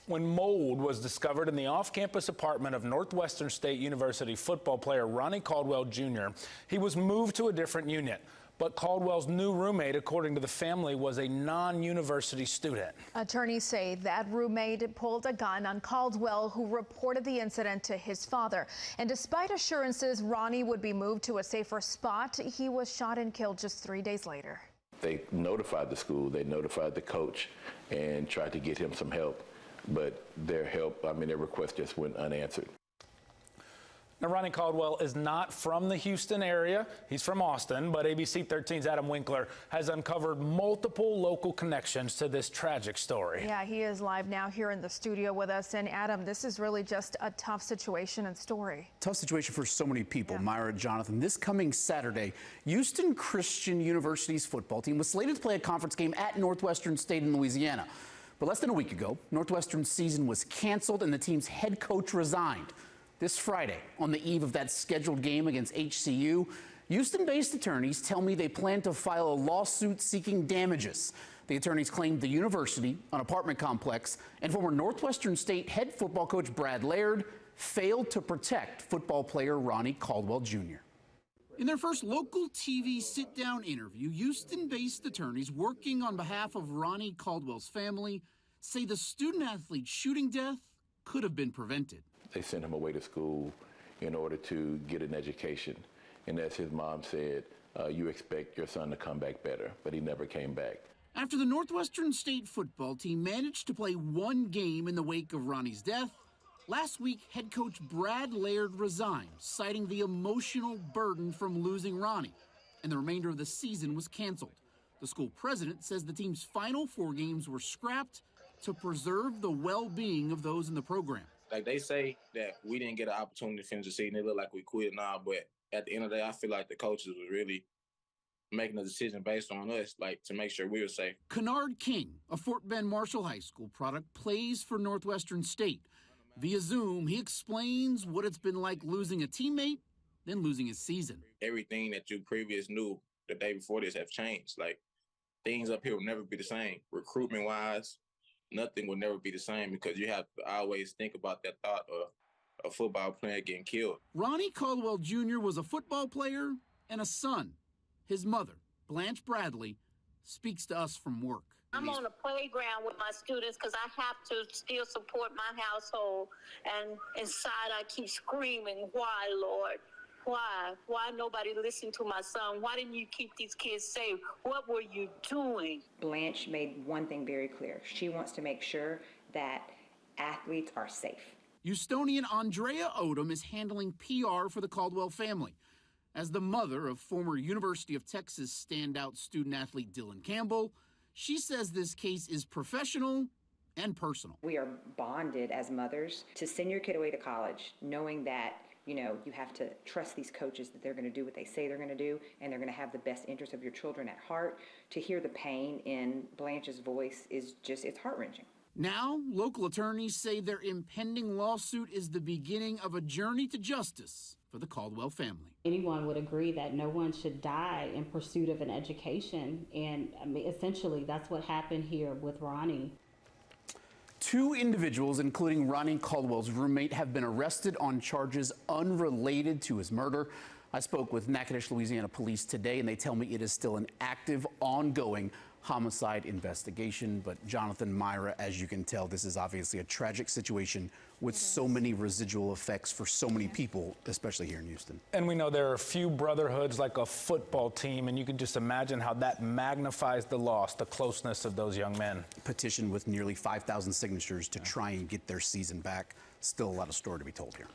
when mold was discovered in the off-campus apartment of Northwestern State University football player Ronnie Caldwell Jr. He was moved to a different unit. But Caldwell's new roommate, according to the family, was a non-university student. Attorneys say that roommate pulled a gun on Caldwell, who reported the incident to his father. And despite assurances Ronnie would be moved to a safer spot, he was shot and killed just 3 days later. They notified the school, they notified the coach, and tried to get him some help. But their request just went unanswered. Now, Ronnie Caldwell is not from the Houston area. He's from Austin, but ABC 13's Adam Winkler has uncovered multiple local connections to this tragic story. Yeah, he is live now here in the studio with us. And Adam, this is really just a tough situation and story. Tough situation for so many people. Yeah. Myra, Jonathan, this coming Saturday, Houston Christian University's football team was slated to play a conference game at Northwestern State in Louisiana. But less than a week ago, Northwestern's season was canceled and the team's head coach resigned. This Friday, on the eve of that scheduled game against HCU, Houston-based attorneys tell me they plan to file a lawsuit seeking damages. The attorneys claimed the university, an apartment complex, and former Northwestern State head football coach Brad Laird failed to protect football player Ronnie Caldwell Jr. In their first local TV sit-down interview, Houston-based attorneys working on behalf of Ronnie Caldwell's family say the student-athlete shooting death could have been prevented. They sent him away to school in order to get an education. And as his mom said, you expect your son to come back better, but he never came back. After the Northwestern State football team managed to play one game in the wake of Ronnie's death, last week head coach Brad Laird resigned, citing the emotional burden from losing Ronnie, and the remainder of the season was canceled. The school president says the team's final 4 games were scrapped to preserve the well-being of those in the program. Like they say that we didn't get an opportunity to finish the season. It looked like we quit now, but at the end of the day, I feel like the coaches were really making a decision based on us, like to make sure we were safe. Kennard King, a Fort Bend Marshall High School product, plays for Northwestern State. Via Zoom, he explains what it's been like losing a teammate, then losing his season. Everything that you previous knew the day before this have changed. Like things up here will never be the same. Recruitment-wise, nothing will never be the same because you have to always think about that thought of a football player getting killed. Ronnie Caldwell Jr. was a football player and a son. His mother, Blanche Bradley, speaks to us from work. I'm on the playground with my students because I have to still support my household. And inside I keep screaming, why, Lord? Why? Why nobody listened to my son? Why didn't you keep these kids safe? What were you doing? Blanche made one thing very clear. She wants to make sure that athletes are safe. Houstonian Andrea Odom is handling PR for the Caldwell family. As the mother of former University of Texas standout student-athlete Dylan Campbell, she says this case is professional and personal. We are bonded as mothers to send your kid away to college, knowing that you have to trust these coaches that they're going to do what they say they're going to do, and they're going to have the best interest of your children at heart. To hear the pain in Blanche's voice is it's heart-wrenching. Now, local attorneys say their impending lawsuit is the beginning of a journey to justice for the Caldwell family. Anyone would agree that no one should die in pursuit of an education, and essentially that's what happened here with Ronnie. 2 individuals, including Ronnie Caldwell's roommate, have been arrested on charges unrelated to his murder. I spoke with Natchitoches, Louisiana police today, and they tell me it is still an active, ongoing homicide investigation. But Jonathan, Myra, as you can tell, this is obviously a tragic situation with so many residual effects for so many people, especially here in Houston. And we know there are few brotherhoods like a football team, and you can just imagine how that magnifies the loss, the closeness of those young men. Petition with nearly 5,000 signatures to try and get their season back. Still a lot of story to be told here.